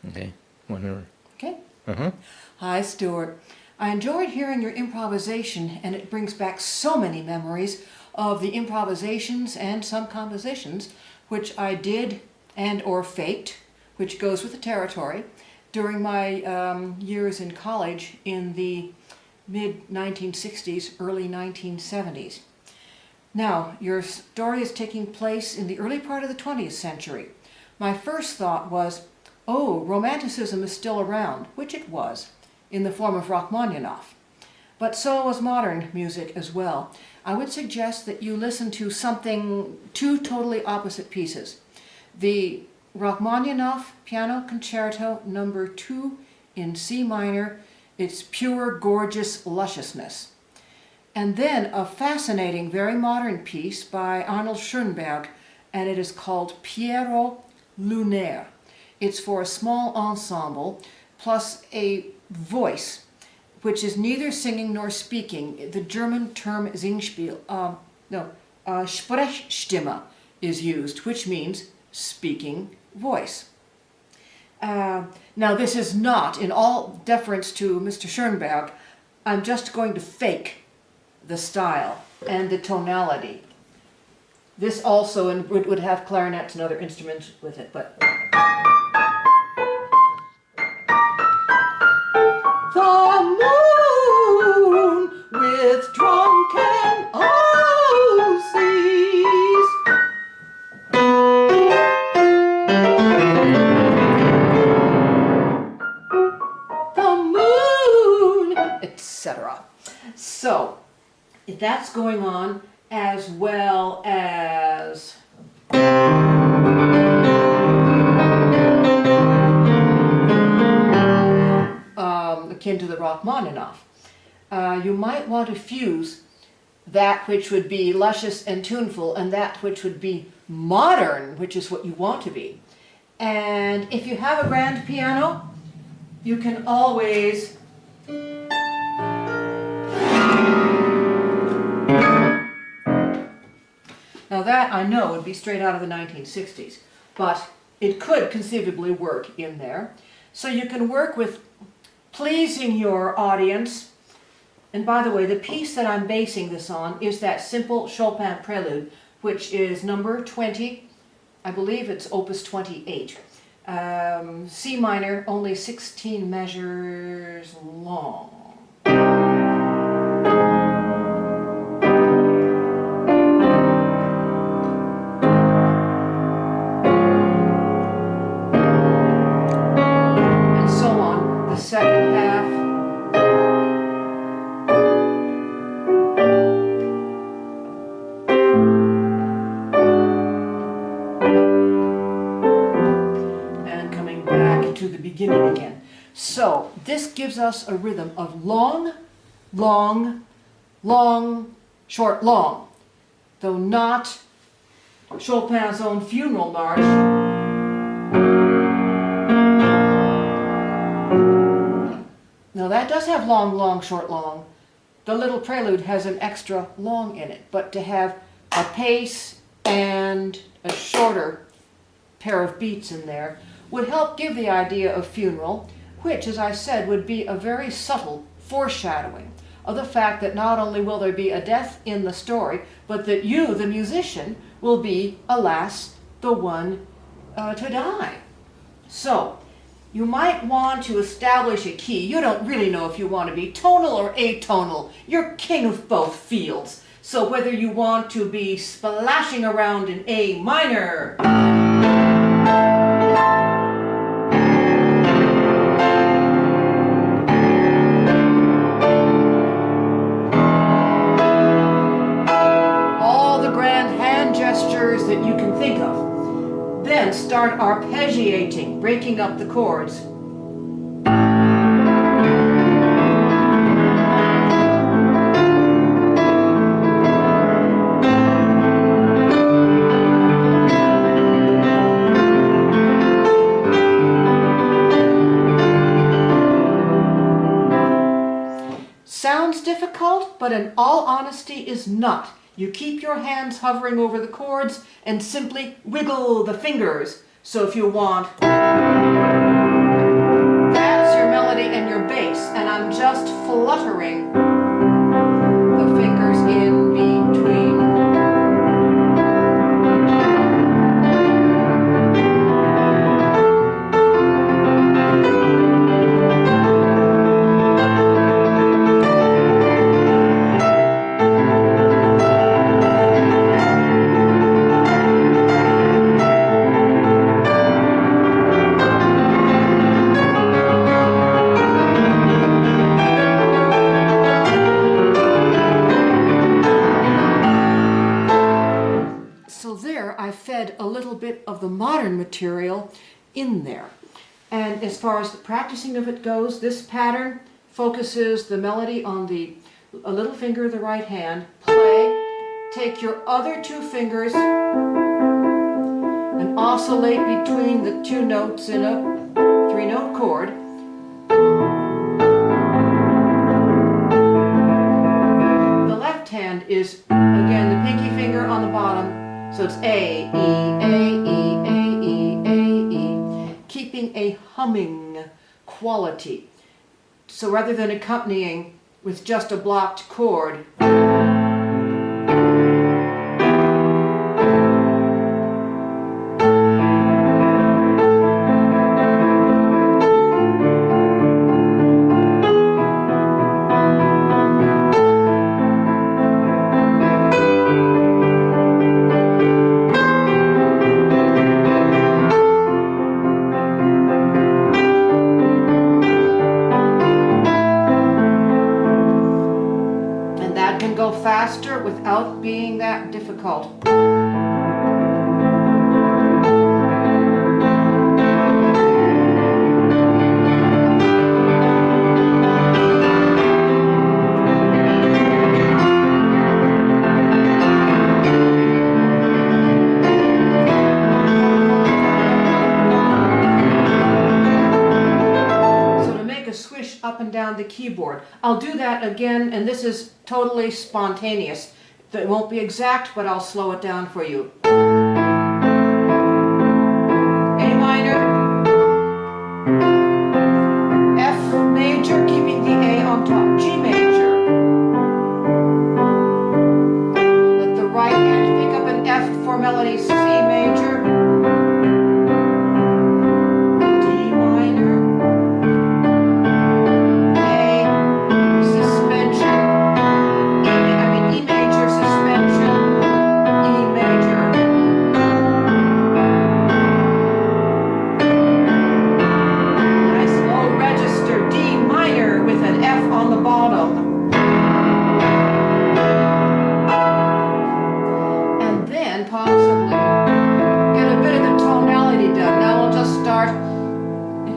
Okay, whatever. Okay. Hi, Stuart. I enjoyed hearing your improvisation, and it brings back so many memories of the improvisations and some compositions which I did and or faked, which goes with the territory, during my years in college in the mid-1960s, early 1970s. Now, your story is taking place in the early part of the 20th century. My first thought was, oh, Romanticism is still around, which it was, in the form of Rachmaninoff. But so was modern music as well. I would suggest that you listen to two totally opposite pieces. The Rachmaninoff Piano Concerto No. 2 in C minor, its pure, gorgeous lusciousness. And then a fascinating, very modern piece by Arnold Schoenberg, and it is called Pierrot Lunaire. It's for a small ensemble, plus a voice, which is neither singing nor speaking. The German term Singspiel, Sprechstimme is used, which means speaking voice. Now this is not, in all deference to Mr. Schoenberg, I'm just going to fake the style and the tonality. This also would have clarinets and other instruments with it, but... The moon with drunken Aussies. The moon, etc. So, that's going on, as well as akin to the Rachmaninoff. You might want to fuse that which would be luscious and tuneful and that which would be modern, which is what you want to be. And if you have a grand piano, you can always now that I know would be straight out of the 1960s, but it could conceivably work in there. So you can work with pleasing your audience. And by the way, the piece that I'm basing this on is that simple Chopin prelude, which is number 20, I believe it's opus 28. C minor, only 16 measures long. Second half. And coming back to the beginning again. So this gives us a rhythm of long, long, long, short, long. Though not Chopin's own funeral march. Now that does have long, long, short, long. The little prelude has an extra long in it, but to have a pace and a shorter pair of beats in there would help give the idea of funeral, which, as I said, would be a very subtle foreshadowing of the fact that not only will there be a death in the story, but that you, the musician, will be, alas, the one to die. So, you might want to establish a key. You don't really know if you want to be tonal or atonal. You're king of both fields. So whether you want to be splashing around in A minor, all the grand hand gestures that you can think of. Then start arpeggiating, breaking up the chords. Sounds difficult, but in all honesty is not. You keep your hands hovering over the chords and simply wiggle the fingers. So if you want I'm just fluttering the fingers in between. So there I fed a little bit of the modern material in there. And as far as the practicing of it goes, this pattern focuses the melody on a little finger of the right hand, play, take your other two fingers and oscillate between the two notes in a three-note chord. The left hand is, again, the pinky finger on the bottom. So it's A, E, A, E, A, E, A, E, keeping a humming quality. So rather than accompanying with just a blocked chord, go faster without being that difficult. Up and down the keyboard. I'll do that again, and this is totally spontaneous. It won't be exact, but I'll slow it down for you. A minor, F major, keeping the A on top, G major. Let the right hand pick up an F for melody, C major.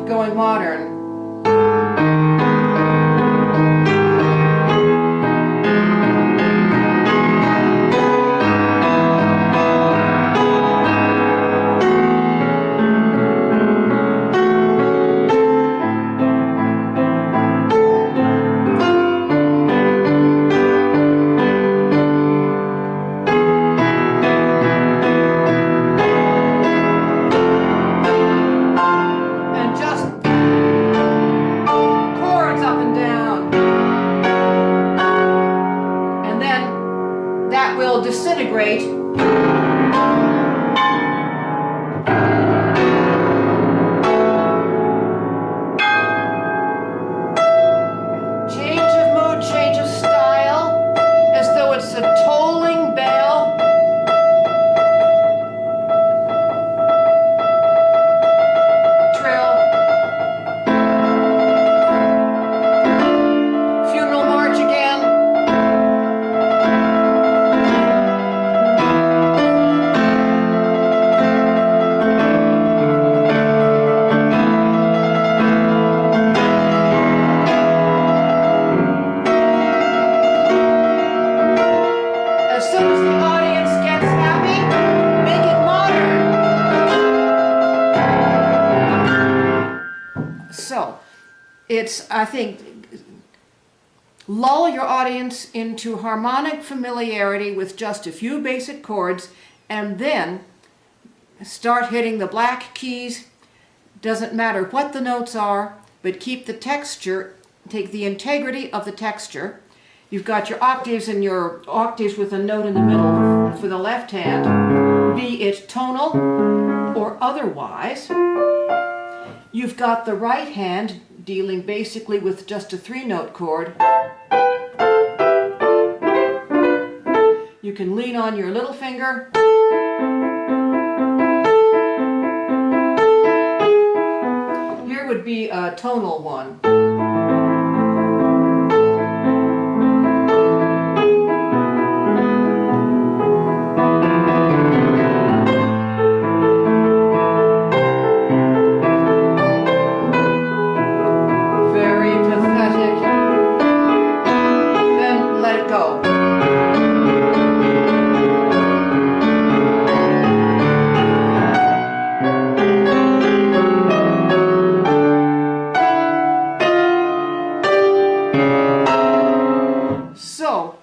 Going modern. Will disintegrate. Change of mood, change of style, as though it's a tolling bell. Trill. Funeral march again. So, I think, lull your audience into harmonic familiarity with just a few basic chords, and then start hitting the black keys. Doesn't matter what the notes are, but keep the texture take the integrity of the texture. You've got your octaves and your octaves with a note in the middle for the left hand, be it tonal or otherwise. You've got the right hand dealing basically with just a 3-note chord. You can lean on your little finger. Here would be a tonal one. Very pathetic. Then let it go. So,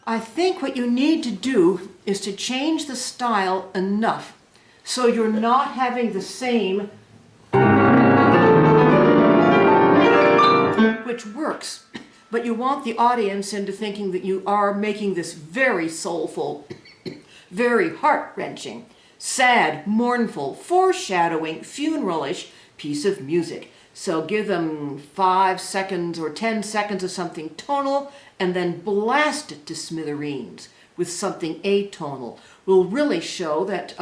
I think what you need to do is to change the style enough so you're not having the same, which works, but you want the audience into thinking that you are making this very soulful, very heart-wrenching, sad, mournful, foreshadowing, funeral-ish piece of music. So give them 5 seconds or 10 seconds of something tonal and then blast it to smithereens with something atonal. Will really show that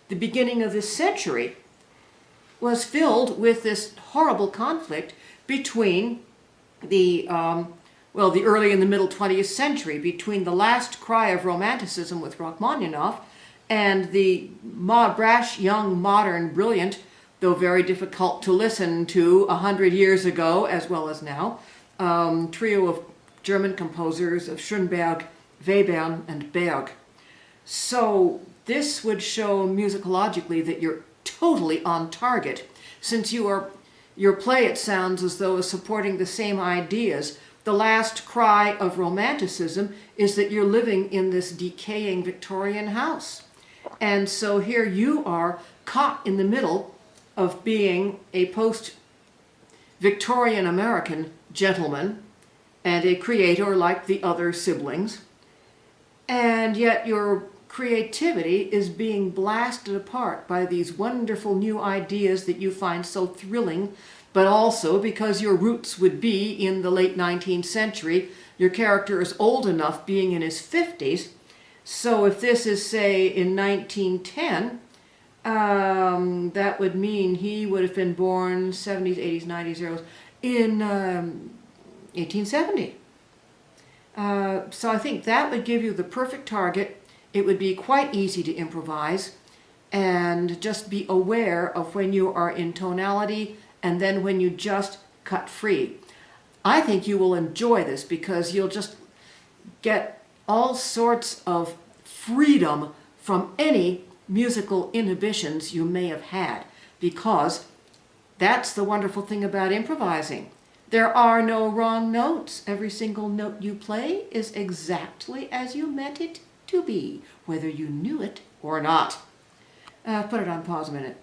the beginning of this century was filled with this horrible conflict between the early and the middle 20th century, between the last cry of Romanticism with Rachmaninoff and the brash, young, modern, brilliant, though very difficult to listen to 100 years ago as well as now, trio of German composers of Schoenberg, Webern, and Berg. So this would show musicologically that you're totally on target, since your play, it sounds as though, is supporting the same ideas. The last cry of Romanticism is that you're living in this decaying Victorian house. And so here you are caught in the middle of being a post-Victorian American gentleman and a creator like the other siblings, and yet your creativity is being blasted apart by these wonderful new ideas that you find so thrilling, but also because your roots would be in the late 19th century. Your character is old enough, being in his 50s, so if this is, say, in 1910, that would mean he would have been born 70s, 80s, 90s, 00s in 1870. So I think that would give you the perfect target. It would be quite easy to improvise, and just be aware of when you are in tonality and then when you just cut free. I think you will enjoy this because you'll just get all sorts of freedom from any musical inhibitions you may have had, because that's the wonderful thing about improvising. There are no wrong notes. Every single note you play is exactly as you meant it to be, whether you knew it or not. Put it on pause a minute.